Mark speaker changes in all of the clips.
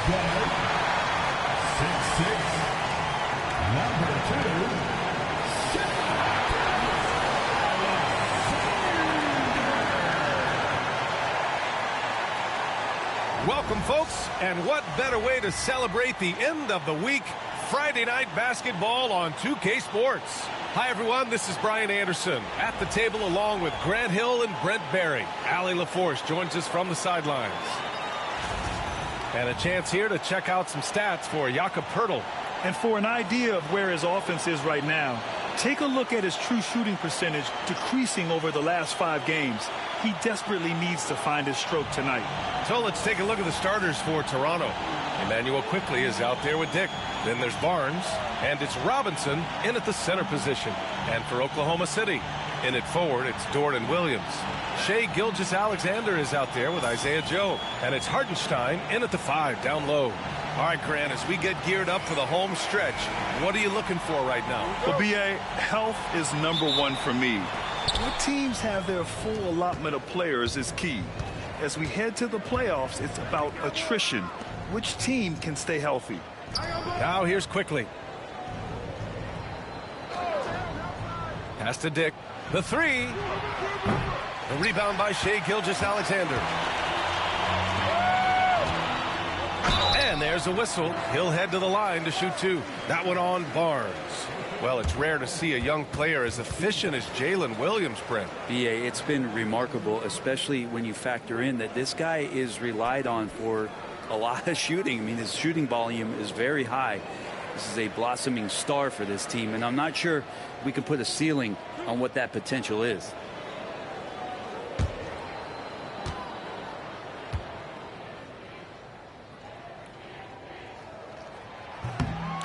Speaker 1: guard, 6'6", number 2,
Speaker 2: Welcome, folks, and what better way to celebrate the end of the week? Friday night basketball on 2K Sports. Hi, everyone. This is Brian Anderson at the table along with Grant Hill and Brent Barry. Allie LaForce joins us from the sidelines. And a chance here to check out some stats for Jakob Poeltl.
Speaker 3: And for an idea of where his offense is right now, take a look at his true shooting percentage decreasing over the last 5 games. He desperately needs to find his stroke tonight.
Speaker 2: So let's take a look at the starters for Toronto. Emmanuel Quickley is out there with Dick. Then there's Barnes, and it's Robinson in at the center position. And for Oklahoma City, in at forward, it's Dort and Williams. Shai Gilgeous-Alexander is out there with Isaiah Joe. And it's Hartenstein in at the 5, down low. All right, Grant, as we get geared up for the home stretch, what are you looking for right now?
Speaker 3: Well, B.A., health is number 1 for me. What teams have their full allotment of players is key. As we head to the playoffs, it's about attrition. Which team can stay healthy?
Speaker 2: Now here's Quickley. Pass to Dick. The 3. The rebound by Shai Gilgeous-Alexander. And there's a whistle. He'll head to the line to shoot 2. That one on Barnes. Well, it's rare to see a young player as efficient as Jalen Williams, Brent.
Speaker 4: B.A., it's been remarkable, especially when you factor in that this guy is relied on for a lot of shooting. I mean, his shooting volume is very high. This is a blossoming star for this team, and I'm not sure we can put a ceiling on what that potential is.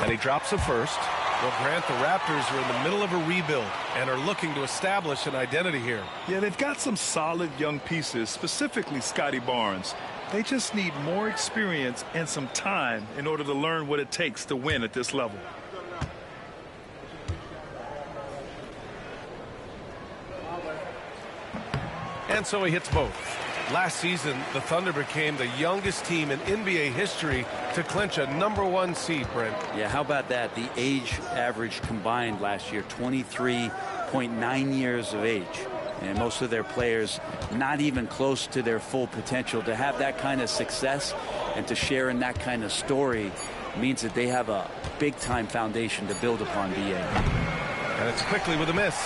Speaker 2: And he drops the first. Well, Grant, the Raptors are in the middle of a rebuild and are looking to establish an identity here.
Speaker 3: Yeah, they've got some solid young pieces, specifically Scotty Barnes. They just need more experience and some time in order to learn what it takes to win at this level.
Speaker 2: And so he hits both. Last season, the Thunder became the youngest team in NBA history to clinch a #1 seed, Brent.
Speaker 4: Yeah, how about that? The age average combined last year, 23.9 years of age. And most of their players not even close to their full potential. To have that kind of success and to share in that kind of story means that they have a big-time foundation to build upon, B.A.
Speaker 2: And it's Quickley with a miss.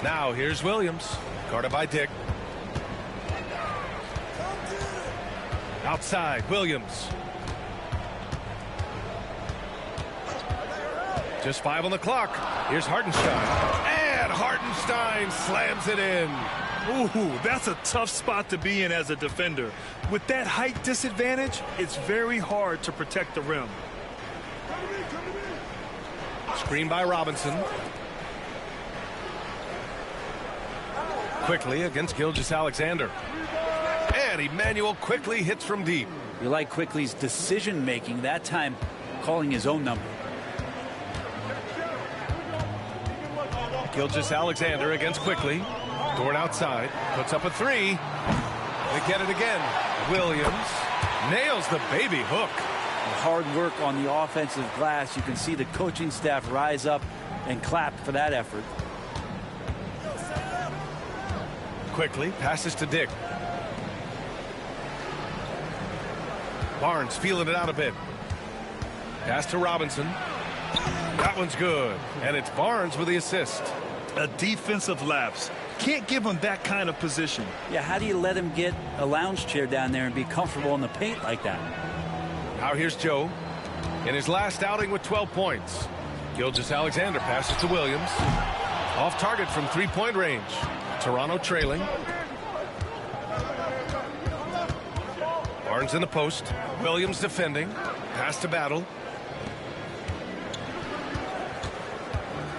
Speaker 2: Now here's Williams, guarded by Dick. Outside, Williams. Just 5 on the clock. Here's Hartenstein. And Hartenstein slams it in.
Speaker 3: Ooh, that's a tough spot to be in as a defender. With that height disadvantage, it's very hard to protect the rim.
Speaker 2: Screen by Robinson. Quickly against Gilgeous-Alexander. And Emmanuel Quickley hits from deep.
Speaker 4: You like Quickley's decision-making, that time calling his own number.
Speaker 2: Gilgeous-Alexander against Quickley. Dort outside. Puts up a 3. They get it again. Williams nails the baby hook.
Speaker 4: Hard work on the offensive glass. You can see the coaching staff rise up and clap for that effort.
Speaker 2: Quickly passes to Dick. Barnes feeling it out a bit. Pass to Robinson. That one's good. And it's Barnes with the assist.
Speaker 3: A defensive lapse. Can't give him that kind of position.
Speaker 4: Yeah, how do you let him get a lounge chair down there and be comfortable in the paint like that?
Speaker 2: Now here's Joe in his last outing with 12 points. Gilgeous-Alexander passes to Williams. Off target from 3-point range. Toronto trailing. Barnes in the post. Williams defending. Pass to Battle.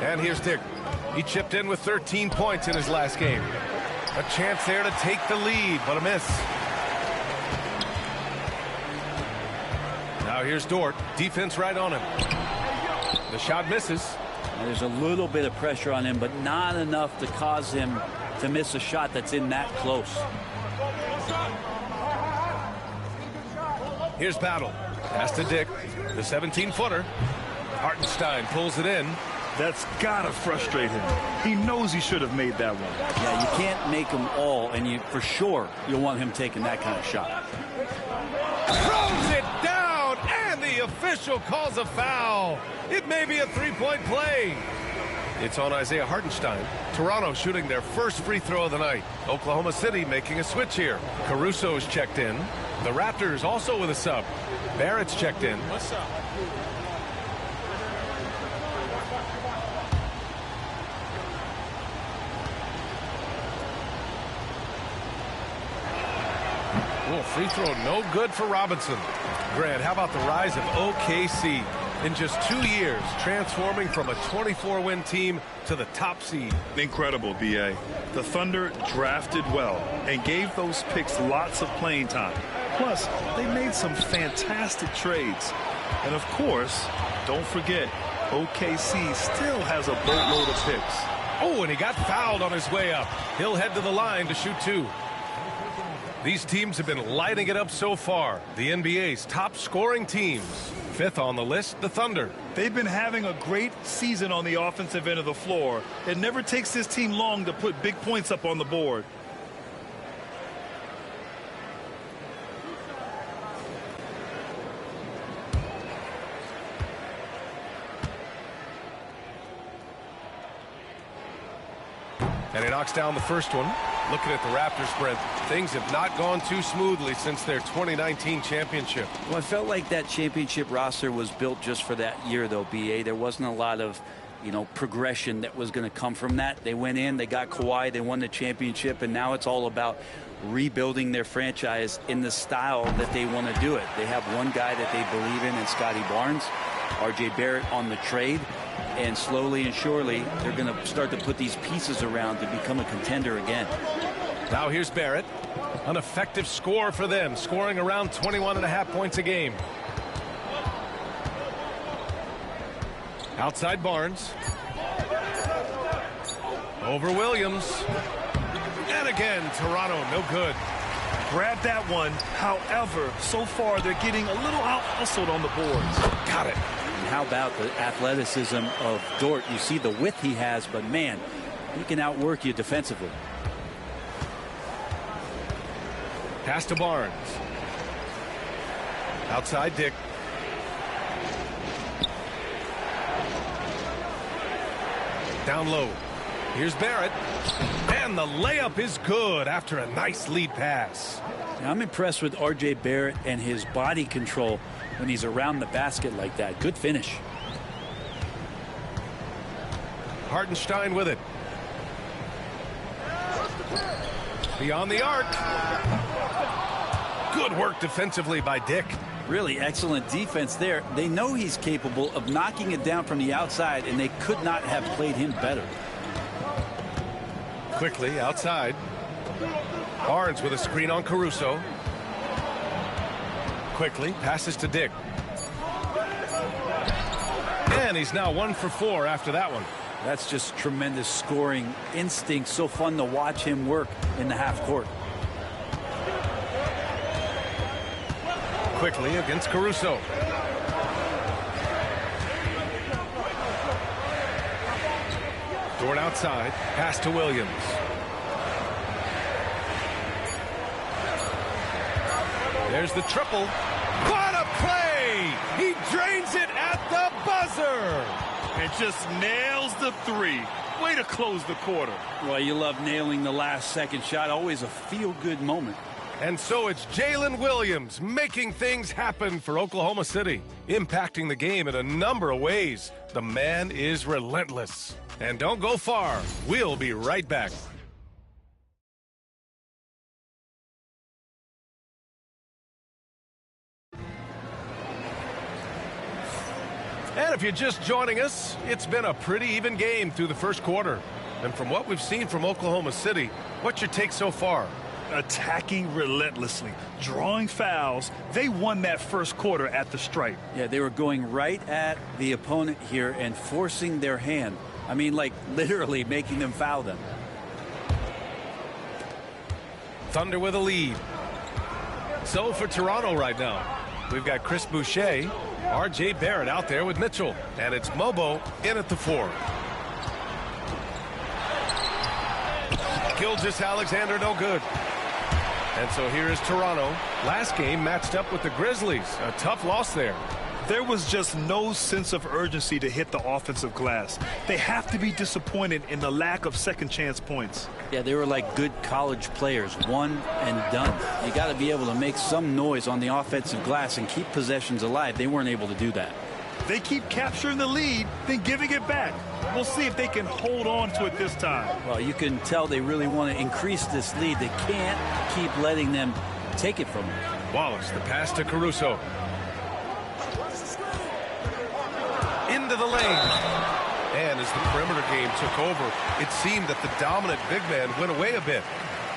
Speaker 2: And here's Dick. He chipped in with 13 points in his last game. A chance there to take the lead, but a miss. Now here's Dort. Defense right on him. The shot misses.
Speaker 4: Now there's a little bit of pressure on him, but not enough to cause him to miss a shot that's in that close.
Speaker 2: Here's Battle. Pass to Dick. The 17-footer. Hartenstein pulls it in.
Speaker 3: That's gotta frustrate him. He knows he should have made that one.
Speaker 4: Yeah, you can't make them all, and for sure you'll want him taking that kind of shot.
Speaker 2: Throws it down, and the official calls a foul. It may be a three-point play. It's on Isaiah Hartenstein. Toronto shooting their first free throw of the night. Oklahoma City making a switch here. Caruso's checked in. The Raptors also with a sub. Barrett's checked in.
Speaker 5: What's up?
Speaker 2: Oh, free throw no good for Robinson. Grant, how about the rise of OKC? In just 2 years, transforming from a 24-win team to the top seed.
Speaker 3: Incredible, B.A. The Thunder drafted well and gave those picks lots of playing time. Plus, they made some fantastic trades. And of course, don't forget, OKC still has a boatload of picks.
Speaker 2: Oh, and he got fouled on his way up. He'll head to the line to shoot 2. These teams have been lighting it up so far. The NBA's top scoring teams. 5th on the list, the Thunder.
Speaker 3: They've been having a great season on the offensive end of the floor. It never takes this team long to put big points up on the board.
Speaker 2: And he knocks down the first one. Looking at the Raptors, Brent, things have not gone too smoothly since their 2019 championship.
Speaker 4: Well, I felt like that championship roster was built just for that year, though, B.A. There wasn't a lot of, progression that was going to come from that. They went in, they got Kawhi, they won the championship, and now it's all about rebuilding their franchise in the style that they want to do it. They have one guy that they believe in Scotty Barnes, R.J. Barrett on the trade. And slowly and surely, they're going to start to put these pieces around to become a contender again.
Speaker 2: Now here's Barrett. An effective score for them, scoring around 21.5 points a game. Outside Barnes. Over Williams. And again, Toronto, no good.
Speaker 3: Grab that one. However, so far they're getting a little out-hustled on the boards.
Speaker 2: Got it.
Speaker 4: And how about the athleticism of Dort? You see the width he has, but man, he can outwork you defensively.
Speaker 2: Pass to Barnes. Outside Dick. Down low. Here's Barrett. And the layup is good after a nice lead pass.
Speaker 4: Now, I'm impressed with R.J. Barrett and his body control when he's around the basket like that. Good finish.
Speaker 2: Hartenstein with it. Beyond the arc. Good work defensively by Dick.
Speaker 4: Really excellent defense there. They know he's capable of knocking it down from the outside, and they could not have played him better.
Speaker 2: Quickly outside. Barnes with a screen on Caruso. Quickly passes to Dick. And he's now 1 for 4 after that one.
Speaker 4: That's just tremendous scoring instinct. So fun to watch him work in the half court.
Speaker 2: Quickly against Caruso. Dort outside. Pass to Williams. There's the triple. What a play! He drains it at the buzzer.
Speaker 3: And just nails the three. Way to close the quarter.
Speaker 4: Well, you love nailing the last second shot. Always a feel-good moment.
Speaker 2: And so it's Jalen Williams making things happen for Oklahoma City, impacting the game in a number of ways. The man is relentless. And don't go far. We'll be right back. And if you're just joining us, it's been a pretty even game through the first quarter. And from what we've seen from Oklahoma City, what's your take so far?
Speaker 3: Attacking relentlessly, drawing fouls. They won that first quarter at the stripe.
Speaker 4: Yeah, they were going right at the opponent here and forcing their hand. I mean, like literally making them foul them.
Speaker 2: Thunder with a lead. So for Toronto right now, We've got Chris Boucher, R.J. Barrett out there with Mitchell. And it's Mobo in at the 4. Gilgeous-Alexander no good. And so here is Toronto. Last game matched up with the Grizzlies. A tough loss there.
Speaker 3: There was just no sense of urgency to hit the offensive glass. They have to be disappointed in the lack of second chance points.
Speaker 4: Yeah, they were like good college players, one and done. You got to be able to make some noise on the offensive glass and keep possessions alive. They weren't able to do that.
Speaker 3: They keep capturing the lead, then giving it back. We'll see if they can hold on to it this time.
Speaker 4: Well, you can tell they really want to increase this lead. They can't keep letting them take it from them.
Speaker 2: Wallace, the pass to Caruso. Into the lane. And as the perimeter game took over, it seemed that the dominant big man went away a bit.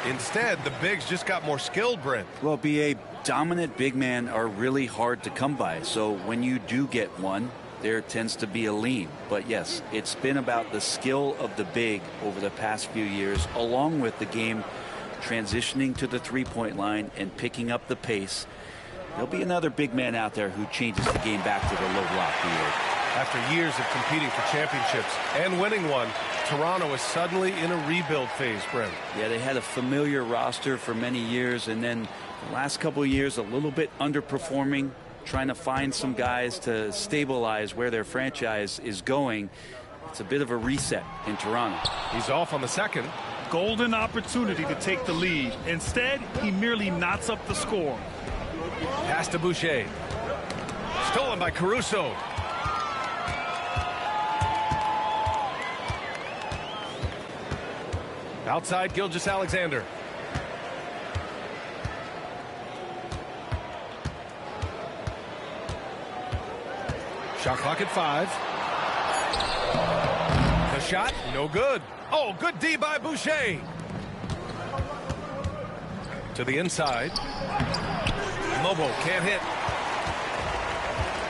Speaker 2: Instead, the bigs just got more skilled, Brent.
Speaker 4: Well, B.A., dominant big men are really hard to come by. So when you do get one, there tends to be a lean. But yes, it's been about the skill of the big over the past few years, along with the game transitioning to the three-point line and picking up the pace. There'll be another big man out there who changes the game back to the low block here.
Speaker 2: After years of competing for championships and winning one, Toronto is suddenly in a rebuild phase, Brent.
Speaker 4: Yeah, they had a familiar roster for many years, and then the last couple of years a little bit underperforming, trying to find some guys to stabilize where their franchise is going. It's a bit of a reset in Toronto.
Speaker 2: He's off on the second.
Speaker 3: Golden opportunity to take the lead. Instead, he merely knots up the score.
Speaker 2: Pass to Boucher. Stolen by Caruso. Outside, Gilgeous-Alexander. Shot clock at 5. The shot, no good. Oh, good D by Boucher. To the inside. Lobo can't hit.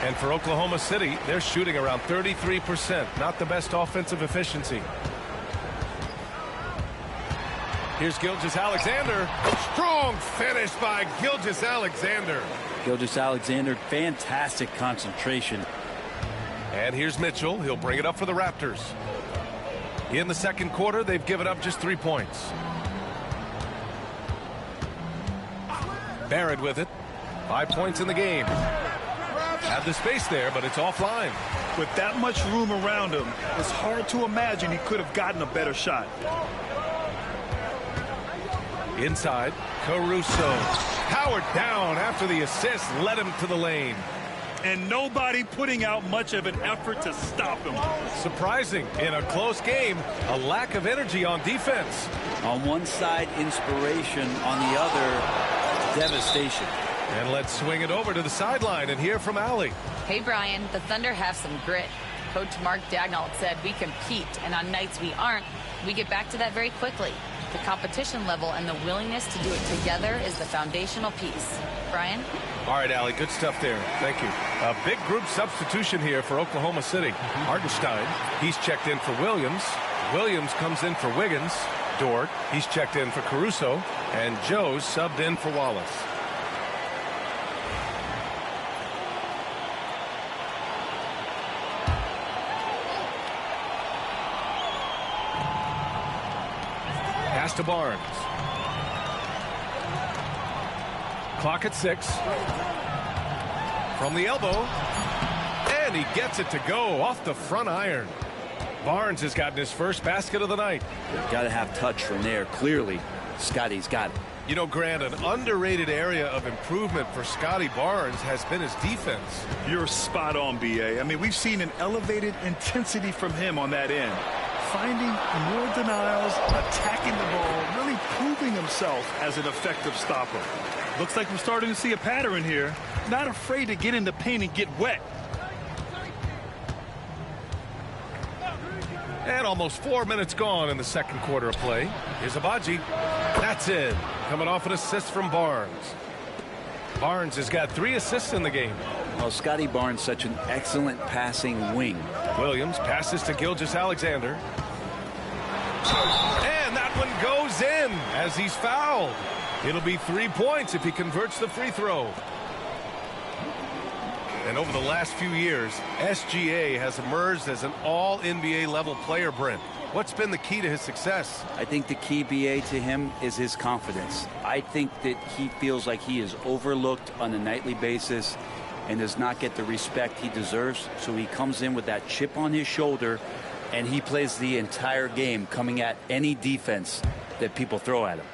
Speaker 2: And for Oklahoma City, they're shooting around 33%. Not the best offensive efficiency. Here's Gilgeous-Alexander. Strong finish by Gilgeous-Alexander.
Speaker 4: Gilgeous-Alexander, fantastic concentration.
Speaker 2: And here's Mitchell. He'll bring it up for the Raptors. In the second quarter, they've given up just 3 points. Barrett with it. 5 points in the game. Had the space there, but it's offline.
Speaker 3: With that much room around him, it's hard to imagine he could have gotten a better shot.
Speaker 2: Inside, Caruso. Powered down after the assist led him to the lane.
Speaker 3: And nobody putting out much of an effort to stop him.
Speaker 2: Surprising in a close game, a lack of energy on defense.
Speaker 4: On one side, inspiration. On the other, devastation.
Speaker 2: And let's swing it over to the sideline and hear from Allie.
Speaker 5: Hey, Brian, the Thunder have some grit. Coach Mark Daigneault said we compete, and on nights we aren't, we get back to that very quickly. The competition level and the willingness to do it together is the foundational piece. Brian?
Speaker 2: All right, Allie, good stuff there. Thank you. A big group substitution here for Oklahoma City. Hartenstein, he's checked in for Williams. Williams comes in for Wiggins. Dort, he's checked in for Caruso. And Joe's subbed in for Wallace. Pass to Barnes. Clock at 6. From the elbow. And he gets it to go off the front iron. Barnes has gotten his first basket of the night.
Speaker 4: Got to have touch from there. Clearly, Scotty's got it.
Speaker 2: You know, Grant, an underrated area of improvement for Scotty Barnes has been his defense.
Speaker 3: You're spot on, B.A. I mean, we've seen an elevated intensity from him on that end. Finding more denials, attacking the ball, really proving himself as an effective stopper. Looks like we're starting to see a pattern here. Not afraid to get in the paint and get wet.
Speaker 2: And almost 4 minutes gone in the second quarter of play. Here's Abaji. That's it. Coming off an assist from Barnes. Barnes has got 3 assists in the game.
Speaker 4: Well, Scotty Barnes, such an excellent passing wing.
Speaker 2: Williams passes to Gilgeous-Alexander. And that one goes in as he's fouled. It'll be 3 points if he converts the free throw. And over the last few years, SGA has emerged as an all-NBA level player, Brent. What's been the key to his success?
Speaker 4: I think the key, BA, to him is his confidence. I think that he feels like he is overlooked on a nightly basis and does not get the respect he deserves. So he comes in with that chip on his shoulder, and he plays the entire game coming at any defense that people throw at him.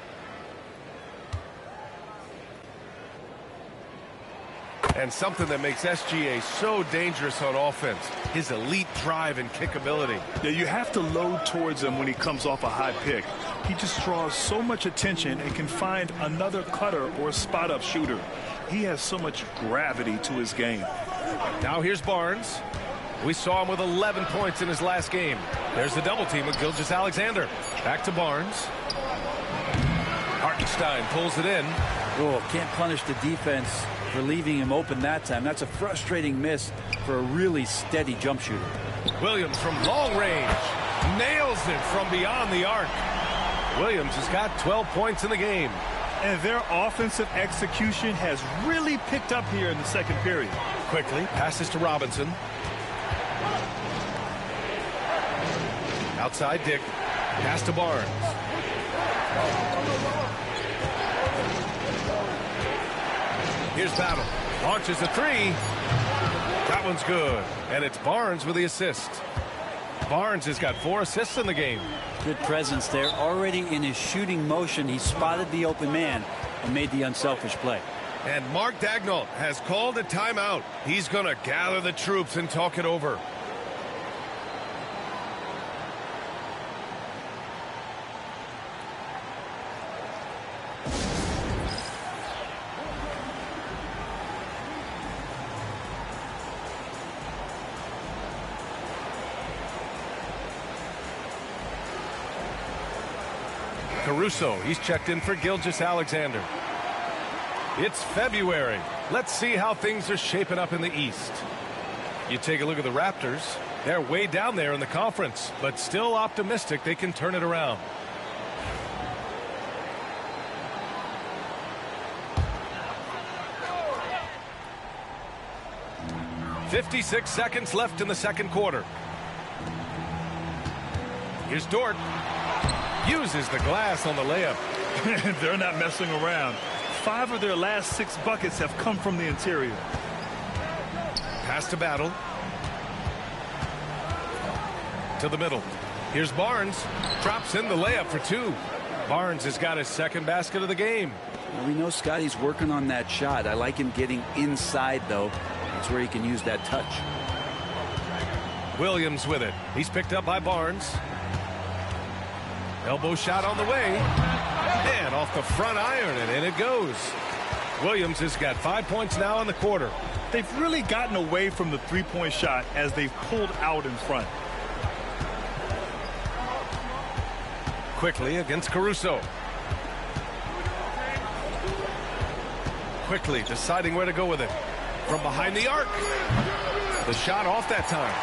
Speaker 2: And something that makes SGA so dangerous on offense, his elite drive and kickability.
Speaker 3: Yeah, you have to load towards him when he comes off a high pick. He just draws so much attention and can find another cutter or spot-up shooter. He has so much gravity to his game.
Speaker 2: Now here's Barnes. We saw him with 11 points in his last game. There's the double team with Gilgeous-Alexander. Back to Barnes. Hartenstein pulls it in.
Speaker 4: Oh, can't punish the defense for leaving him open that time. That's a frustrating miss for a really steady jump shooter.
Speaker 2: Williams from long range nails it from beyond the arc. Williams has got 12 points in the game.
Speaker 3: And their offensive execution has really picked up here in the second period.
Speaker 2: Quickly passes to Robinson. Outside Dick. Pass to Barnes. Here's Battle. Launches a three. That one's good. And it's Barnes with the assist. Barnes has got 4 assists in the game.
Speaker 4: Good presence there. Already in his shooting motion, he spotted the open man and made the unselfish play.
Speaker 2: And Mark Daigneault has called a timeout. He's going to gather the troops and talk it over. Caruso, he's checked in for Gilgeous-Alexander. It's February. Let's see how things are shaping up in the East. You take a look at the Raptors. They're way down there in the conference, but still optimistic they can turn it around. "56 seconds left in the second quarter. Here's Dort. Uses the glass on the layup.
Speaker 3: They're not messing around. 5 of their last 6 buckets have come from the interior.
Speaker 2: Pass to Battle. To the middle. Here's Barnes. Drops in the layup for 2. Barnes has got his second basket of the game.
Speaker 4: Well, we know Scotty's working on that shot. I like him getting inside, though. That's where he can use that touch.
Speaker 2: Williams with it. He's picked up by Barnes. Elbow shot on the way. And off the front iron, and in it goes. Williams has got 5 points now in the quarter.
Speaker 3: They've really gotten away from the three-point shot as they've pulled out in front.
Speaker 2: Quickly against Caruso. Quickly deciding where to go with it. From behind the arc. The shot off that time.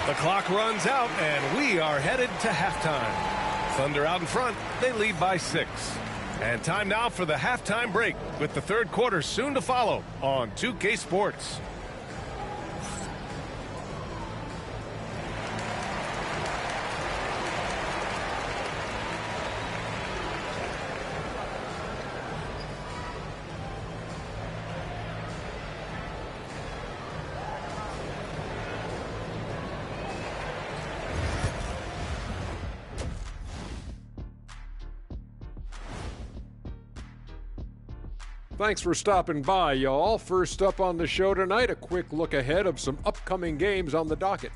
Speaker 2: The clock runs out, and we are headed to halftime. Thunder out in front. They lead by 6. And time now for the halftime break, with the third quarter soon to follow on 2K Sports.
Speaker 6: Thanks for stopping by, y'all. First up on the show tonight, a quick look ahead of some upcoming games on the docket.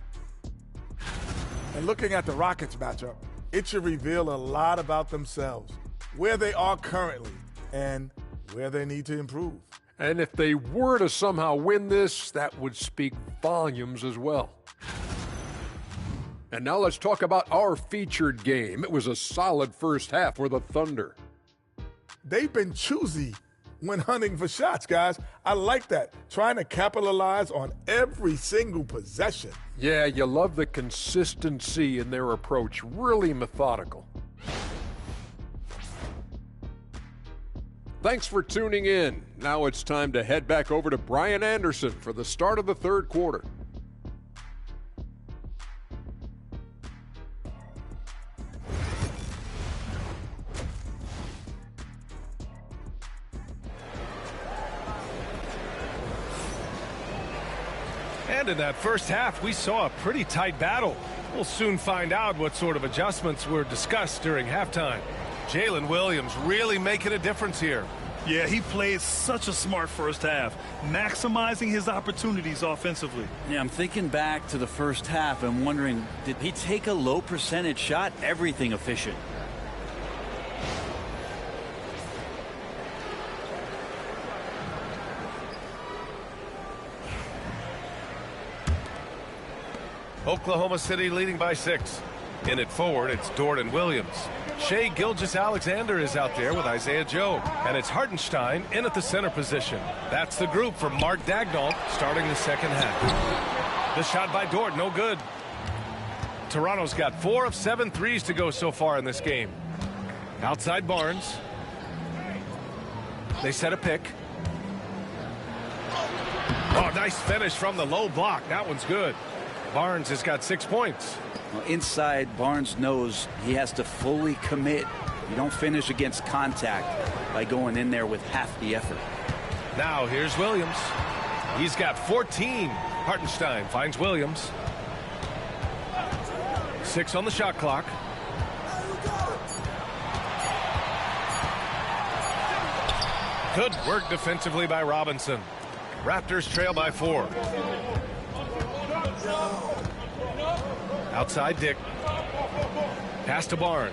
Speaker 7: And looking at the Rockets matchup, it should reveal a lot about themselves, where they are currently, and where they need to improve.
Speaker 6: And if they were to somehow win this, that would speak volumes as well. And now let's talk about our featured game. It was a solid first half for the Thunder.
Speaker 7: They've been choosy when hunting for shots, guys. I like that. Trying to capitalize on every single possession.
Speaker 6: Yeah, you love the consistency in their approach. Really methodical. Thanks for tuning in. Now it's time to head back over to Brian Anderson for the start of the third quarter.
Speaker 2: And in that first half, we saw a pretty tight battle. We'll soon find out what sort of adjustments were discussed during halftime. Jalen Williams really making a difference here.
Speaker 3: Yeah, he played such a smart first half, maximizing his opportunities offensively.
Speaker 4: Yeah, I'm thinking back to the first half and wondering, did he take a low percentage shot? Everything efficient.
Speaker 2: Oklahoma City leading by 6. In it forward, it's Jordan Williams. Shai Gilgeous-Alexander is out there with Isaiah Joe. And it's Hartenstein in at the center position. That's the group for Mark Daigneault starting the second half. The shot by Dort, no good. Toronto's got 4 of 7 threes to go so far in this game. Outside Barnes. They set a pick. Oh, nice finish from the low block. That one's good. Barnes has got 6 points.
Speaker 4: Well, inside, Barnes knows he has to fully commit. You don't finish against contact by going in there with half the effort.
Speaker 2: Now here's Williams. He's got 14. Hartenstein finds Williams. 6 on the shot clock. Good work defensively by Robinson. Raptors trail by 4. Outside Dick. Pass to Barnes.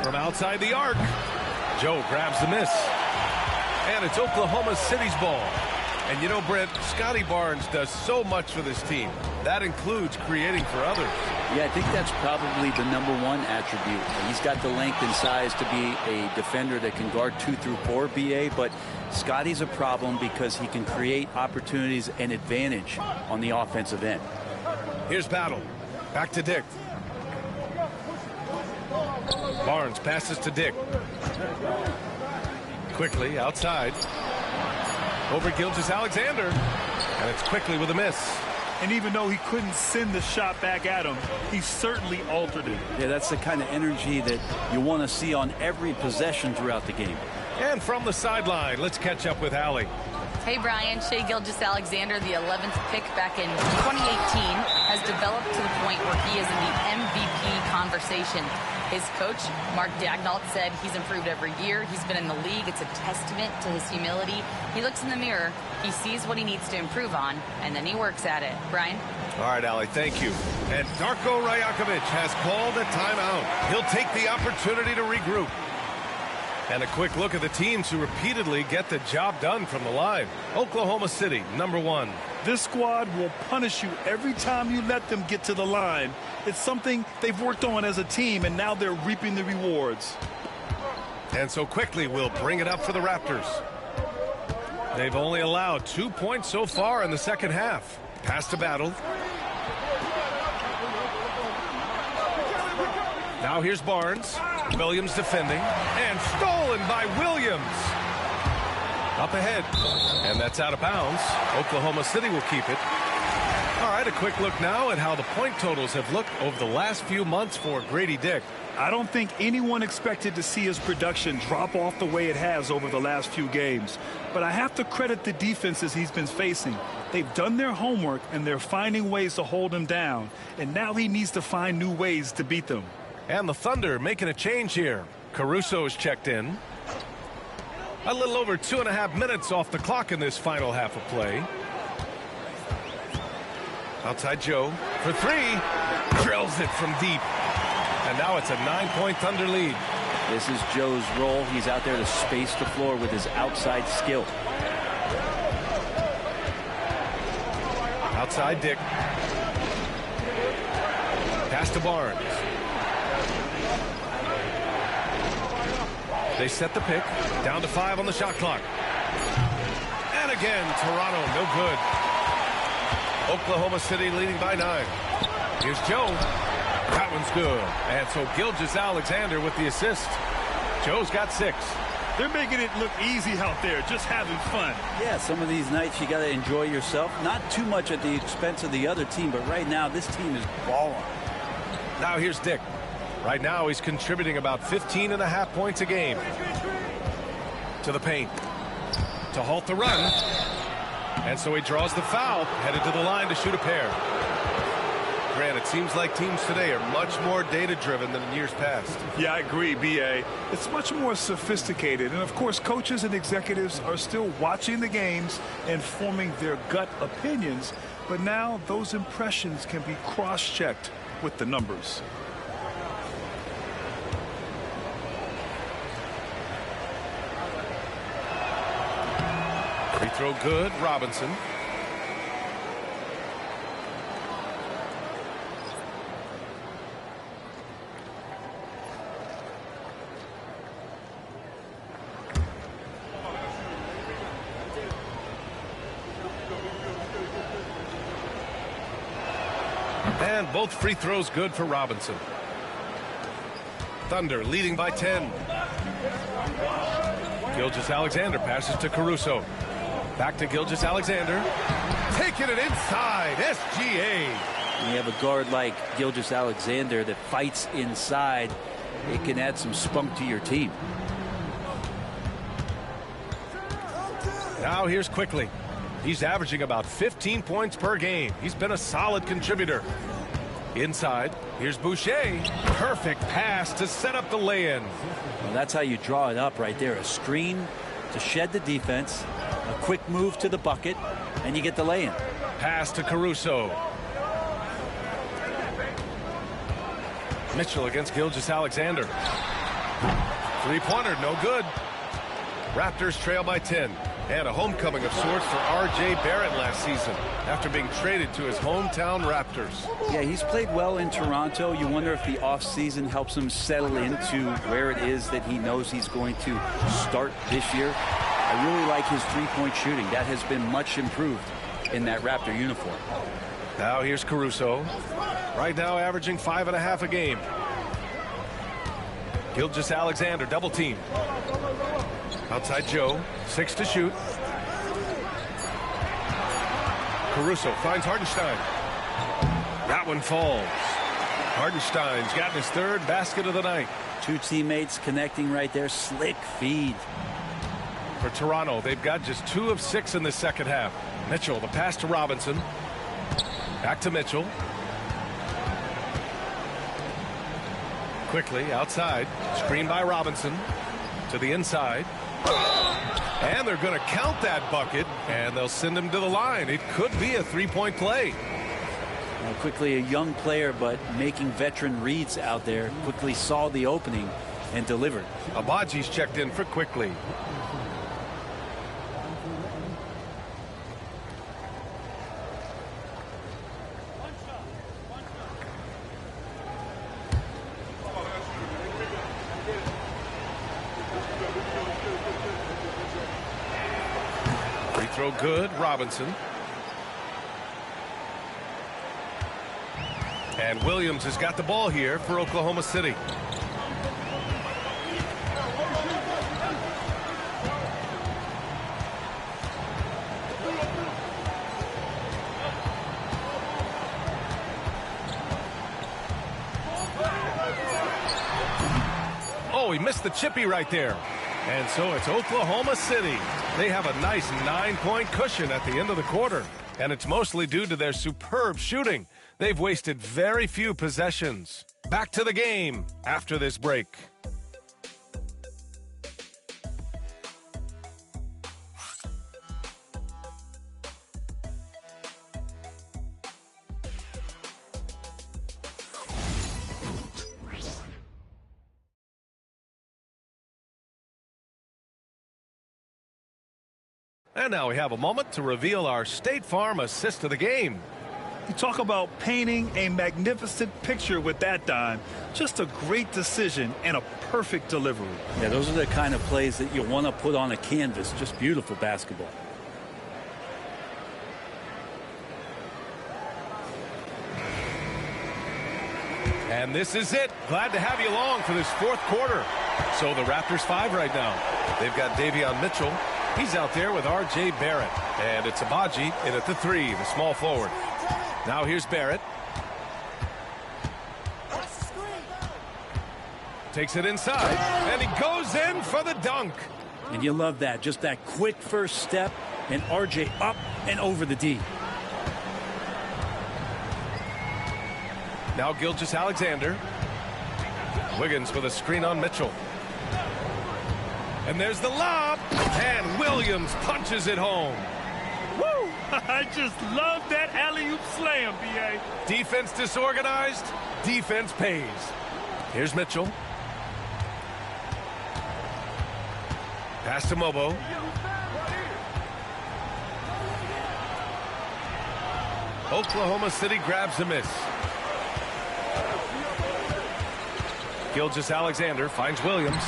Speaker 2: From outside the arc. Joe grabs the miss. And it's Oklahoma City's ball. And you know, Brent, Scotty Barnes does so much for this team. That includes creating for others.
Speaker 4: Yeah, I think that's probably the #1 attribute. He's got the length and size to be a defender that can guard 2 through 4, BA, but Scotty's a problem because he can create opportunities and advantage on the offensive end.
Speaker 2: Here's Battle. Back to Dick. Barnes passes to Dick. Quickly outside. Over Gilgeous-Alexander. And it's quickly with a miss.
Speaker 3: And even though he couldn't send the shot back at him, he certainly altered it.
Speaker 4: Yeah, that's the kind of energy that you want to see on every possession throughout the game.
Speaker 2: And from the sideline, let's catch up with Allie.
Speaker 5: Hey, Brian. Shai Gilgeous-Alexander, the 11th pick back in 2018, has developed to the point where he is in the MVP conversation. His coach, Mark Daigneault, said he's improved every year. He's been in the league. It's a testament to his humility. He looks in the mirror, he sees what he needs to improve on, and then he works at it. Brian?
Speaker 2: All right, Allie, thank you. And Darko Rajakovic has called a timeout. He'll take the opportunity to regroup. And a quick look at the teams who repeatedly get the job done from the line. Oklahoma City, #1.
Speaker 3: This squad will punish you every time you let them get to the line. It's something they've worked on as a team, and now they're reaping the rewards.
Speaker 2: And so quickly we'll bring it up for the Raptors. They've only allowed 2 points so far in the second half. Pass to Battle. Now here's Barnes. Williams defending. And stolen by Williams. Up ahead. And that's out of bounds. Oklahoma City will keep it. All right, a quick look now at how the point totals have looked over the last few months for Grady Dick.
Speaker 3: I don't think anyone expected to see his production drop off the way it has over the last few games. But I have to credit the defenses he's been facing. They've done their homework, and they're finding ways to hold him down. And now he needs to find new ways to beat them.
Speaker 2: And the Thunder making a change here. Caruso is checked in. A little over 2.5 minutes off the clock in this final half of play. Outside Joe for 3. Drills it from deep. And now it's a 9-point Thunder lead.
Speaker 4: This is Joe's role. He's out there to space the floor with his outside skill.
Speaker 2: Outside Dick. Pass to Barnes. They set the pick. Down to 5 on the shot clock. And again, Toronto, no good. Oklahoma City leading by 9. Here's Joe. That one's good. And so Gilgeous-Alexander with the assist. Joe's got 6.
Speaker 3: They're making it look easy out there, just having fun.
Speaker 4: Yeah, some of these nights you got to enjoy yourself. Not too much at the expense of the other team, but right now this team is balling.
Speaker 2: Now here's Dick. Right now he's contributing about 15.5 points a game. To the paint. To halt the run. And so he draws the foul, headed to the line to shoot a pair. Grant, it seems like teams today are much more data-driven than in years past.
Speaker 3: Yeah, I agree, B.A. It's much more sophisticated. And, of course, coaches and executives are still watching the games and forming their gut opinions. But now those impressions can be cross-checked with the numbers.
Speaker 2: Free throw good, Robinson. And both free throws good for Robinson. Thunder leading by 10. Gilgeous-Alexander passes to Caruso. Back to Gilgeous-Alexander. Taking it inside. SGA.
Speaker 4: When you have a guard like Gilgeous-Alexander that fights inside, it can add some spunk to your team.
Speaker 2: Now here's Quickly. He's averaging about 15 points per game. He's been a solid contributor. Inside, here's Boucher. Perfect pass to set up the lay-in.
Speaker 4: Well, that's how you draw it up right there. A screen to shed the defense, a quick move to the bucket, and you get the lay-in.
Speaker 2: Pass to Caruso. Mitchell against Gilgeous-Alexander. Three-pointer, no good. Raptors trail by 10. And a homecoming of sorts for R.J. Barrett last season after being traded to his hometown Raptors.
Speaker 4: Yeah, he's played well in Toronto. You wonder if the offseason helps him settle into where it is that he knows he's going to start this year. I really like his three-point shooting. That has been much improved in that Raptor uniform.
Speaker 2: Now here's Caruso. Right now averaging 5.5 a game. Gilgeous-Alexander double team. Outside Joe, 6 to shoot. Caruso finds Hartenstein. That one falls. Hartenstein's gotten his third basket of the night.
Speaker 4: Two teammates connecting right there. Slick feed.
Speaker 2: For Toronto, they've got just 2 of 6 in the second half. Mitchell, the pass to Robinson. Back to Mitchell. Quickly outside. Screen by Robinson. To the inside. And they're going to count that bucket, and they'll send him to the line. It could be a three-point play.
Speaker 4: Well, Quickly a young player, but making veteran reads out there. Quickly saw the opening and delivered.
Speaker 2: Abaji's checked in for Quickly. Throw good, Robinson. And Williams has got the ball here for Oklahoma City. Oh, he missed the chippy right there. And so it's Oklahoma City. They have a nice 9-point cushion at the end of the quarter. And it's mostly due to their superb shooting. They've wasted very few possessions. Back to the game after this break. And now we have a moment to reveal our State Farm assist of the game.
Speaker 3: You talk about painting a magnificent picture with that dime. Just a great decision and a perfect delivery.
Speaker 4: Yeah, those are the kind of plays that you want to put on a canvas. Just beautiful basketball.
Speaker 2: And this is it. Glad to have you along for this fourth quarter. So the Raptors 5 right now. They've got Davion Mitchell. He's out there with R.J. Barrett. And it's Abaji in at the 3, the small forward. Now here's Barrett. Takes it inside, and he goes in for the dunk.
Speaker 4: And you love that. Just that quick first step, and R.J. up and over the D.
Speaker 2: Now Gilgeous-Alexander. Wiggins with a screen on Mitchell. And there's the lob, and Williams punches it home.
Speaker 3: Woo! I just love that alley-oop slam, B.A.
Speaker 2: Defense disorganized, defense pays. Here's Mitchell. Pass to Mobo. Oklahoma City grabs a miss. Gilgeous-Alexander finds Williams.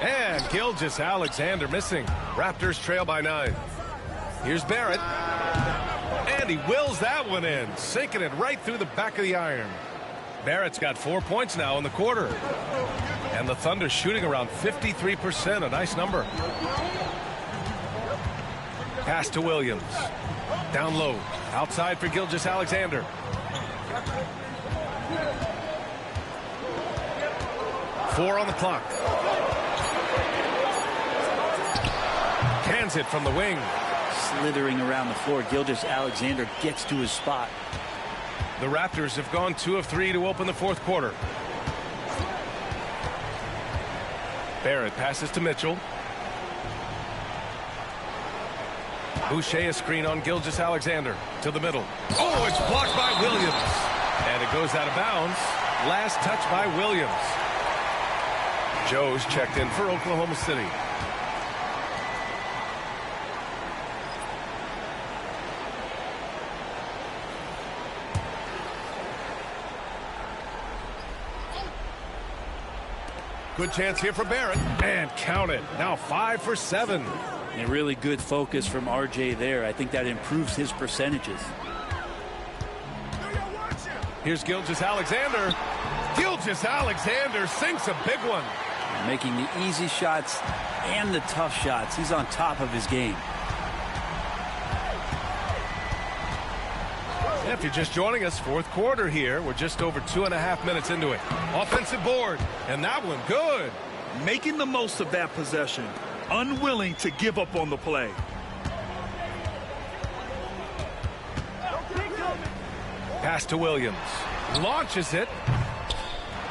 Speaker 2: And Gilgeous-Alexander missing. Raptors trail by 9. Here's Barrett. And he wills that one in, sinking it right through the back of the iron. Barrett's got 4 points now in the quarter. And the Thunder shooting around 53%, a nice number. Pass to Williams. Down low. Outside for Gilgeous-Alexander. Four on the clock. Cans it from the wing.
Speaker 4: Slithering around the floor, Gilgeous-Alexander gets to his spot.
Speaker 2: The Raptors have gone 2 of 3 to open the fourth quarter. Barrett passes to Mitchell. Boucher a screen on Gilgeous-Alexander to the middle. Oh, it's blocked by Williams. And it goes out of bounds. Last touch by Williams. Joe's checked in for Oklahoma City. Good chance here for Barrett. And count it. Now 5 for 7.
Speaker 4: And really good focus from R.J. there. I think that improves his percentages.
Speaker 2: Here's Gilgeous-Alexander. Gilgeous-Alexander sinks a big one.
Speaker 4: Making the easy shots and the tough shots. He's on top of his game.
Speaker 2: If you're just joining us, fourth quarter here. We're just over 2.5 minutes into it. Offensive board, and that one good.
Speaker 3: Making the most of that possession. Unwilling to give up on the play.
Speaker 2: Pass to Williams. Launches it.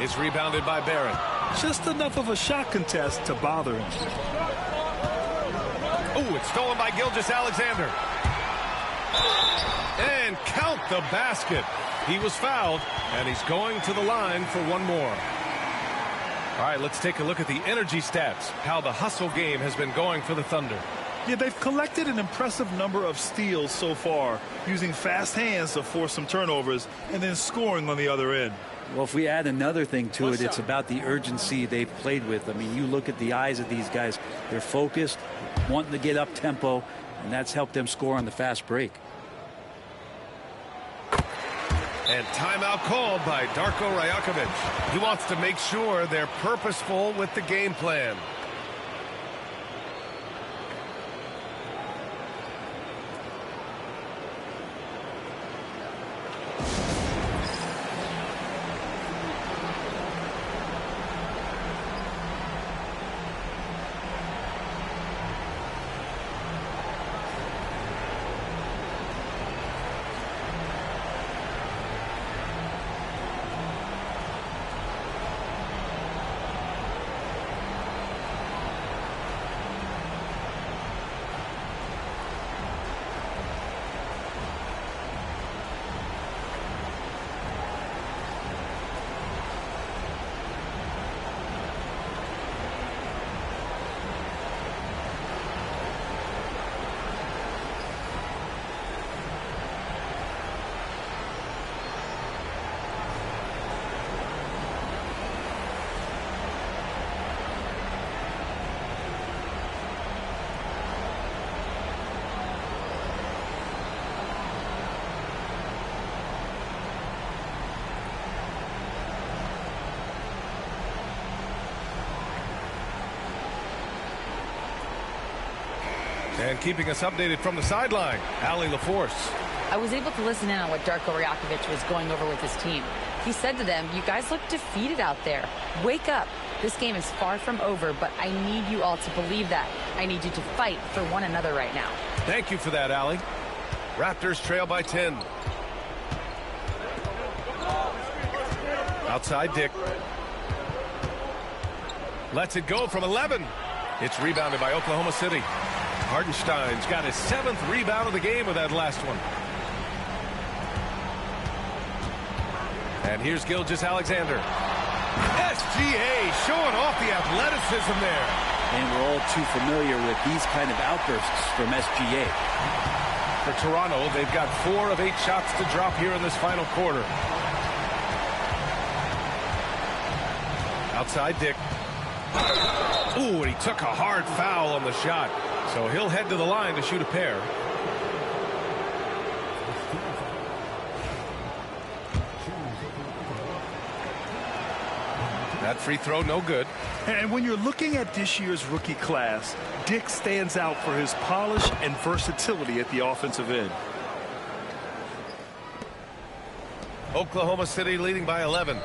Speaker 2: It's rebounded by Barrett.
Speaker 3: Just enough of a shot contest to bother him.
Speaker 2: Oh, it's stolen by Gilgeous-Alexander. And count the basket. He was fouled, and he's going to the line for one more. All right, let's take a look at the energy stats, how the hustle game has been going for the Thunder.
Speaker 3: Yeah, they've collected an impressive number of steals so far, using fast hands to force some turnovers and then scoring on the other end.
Speaker 4: Well, if we add another thing to it, it's about the urgency they've played with. I mean, you look at the eyes of these guys. They're focused, wanting to get up tempo, and that's helped them score on the fast break.
Speaker 2: And timeout called by Darko Rajakovic. He wants to make sure they're purposeful with the game plan. And keeping us updated from the sideline, Allie LaForce.
Speaker 5: I was able to listen in on what Darko Rajakovic was going over with his team. He said to them, "You guys look defeated out there. Wake up. This game is far from over, but I need you all to believe that. I need you to fight for one another right now."
Speaker 2: Thank you for that, Allie. Raptors trail by 10. Outside Dick. Lets it go from 11. It's rebounded by Oklahoma City. Hartenstein's got his 7th rebound of the game with that last one. And here's Gilgeous-Alexander. SGA showing off the athleticism there.
Speaker 4: And we're all too familiar with these kind of outbursts from SGA.
Speaker 2: For Toronto, they've got 4 of 8 shots to drop here in this final quarter. Outside Dick. Ooh, and he took a hard foul on the shot. So he'll head to the line to shoot a pair. That free throw, no good.
Speaker 3: And when you're looking at this year's rookie class, Dick stands out for his polish and versatility at the offensive end.
Speaker 2: Oklahoma City leading by 11.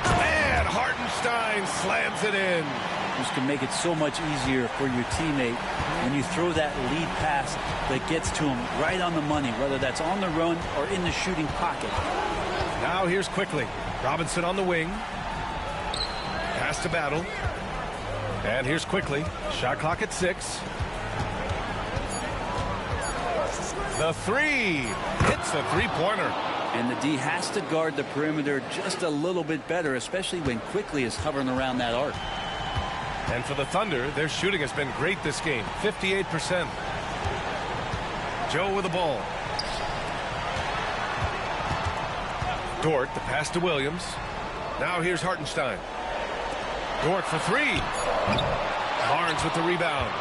Speaker 2: And Hartenstein slams it in.
Speaker 4: This can make it so much easier for your teammate when you throw that lead pass that gets to him right on the money, whether that's on the run or in the shooting pocket.
Speaker 2: Now here's Quickly. Robinson on the wing. Pass to Battle. And here's Quickly. Shot clock at 6. The 3. Hits the three-pointer.
Speaker 4: And the D has to guard the perimeter just a little bit better, especially when Quickly is hovering around that arc.
Speaker 2: And for the Thunder, their shooting has been great this game. 58%. Joe with the ball. Dort, the pass to Williams. Now here's Hartenstein. Dort for 3. Barnes with the rebound.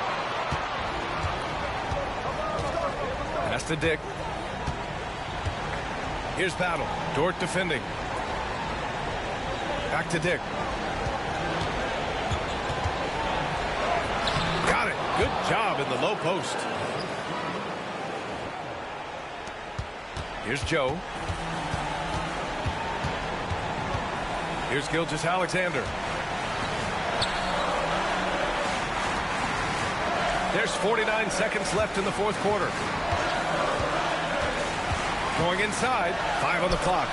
Speaker 2: Pass to Dick. Here's Battle. Dort defending. Back to Dick. Got it. Good job in the low post. Here's Joe. Here's Gilgeous-Alexander. There's 49 seconds left in the fourth quarter. Going inside, 5 on the clock.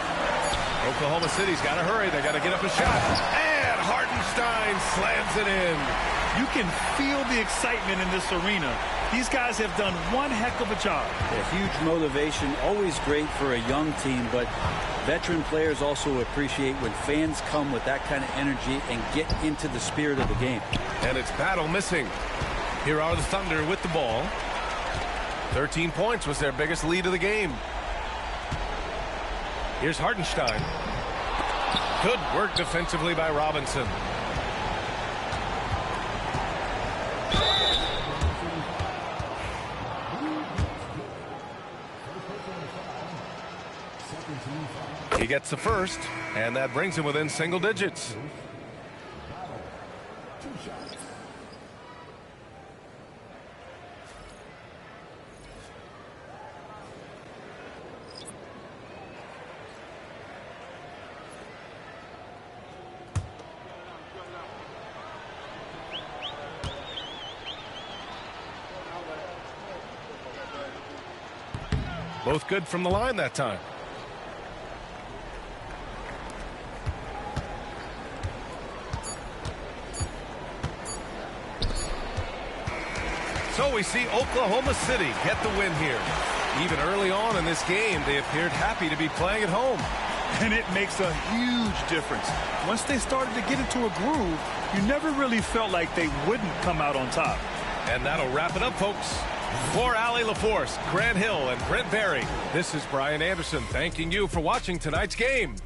Speaker 2: Oklahoma City's got to hurry. They got to get up a shot. And Hartenstein slams it in.
Speaker 3: You can feel the excitement in this arena. These guys have done one heck of a job.
Speaker 4: A huge motivation, always great for a young team, but veteran players also appreciate when fans come with that kind of energy and get into the spirit of the game.
Speaker 2: And it's Battle missing. Here are the Thunder with the ball. 13 points was their biggest lead of the game. Here's Hartenstein. Good work defensively by Robinson. He gets the first, and that brings him within single digits. Both good from the line that time. So we see Oklahoma City get the win here. Even early on in this game, they appeared happy to be playing at home.
Speaker 3: And it makes a huge difference. Once they started to get into a groove, you never really felt like they wouldn't come out on top.
Speaker 2: And that'll wrap it up, folks. For Allie LaForce, Grant Hill, and Brent Barry, this is Brian Anderson thanking you for watching tonight's game.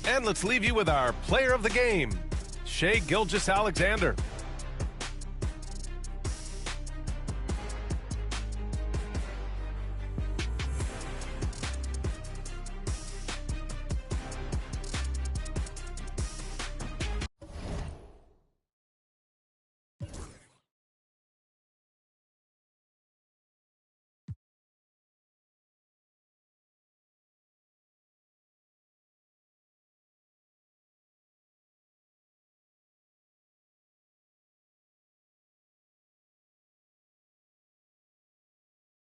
Speaker 2: And let's leave you with our player of the game, Shai Gilgeous-Alexander.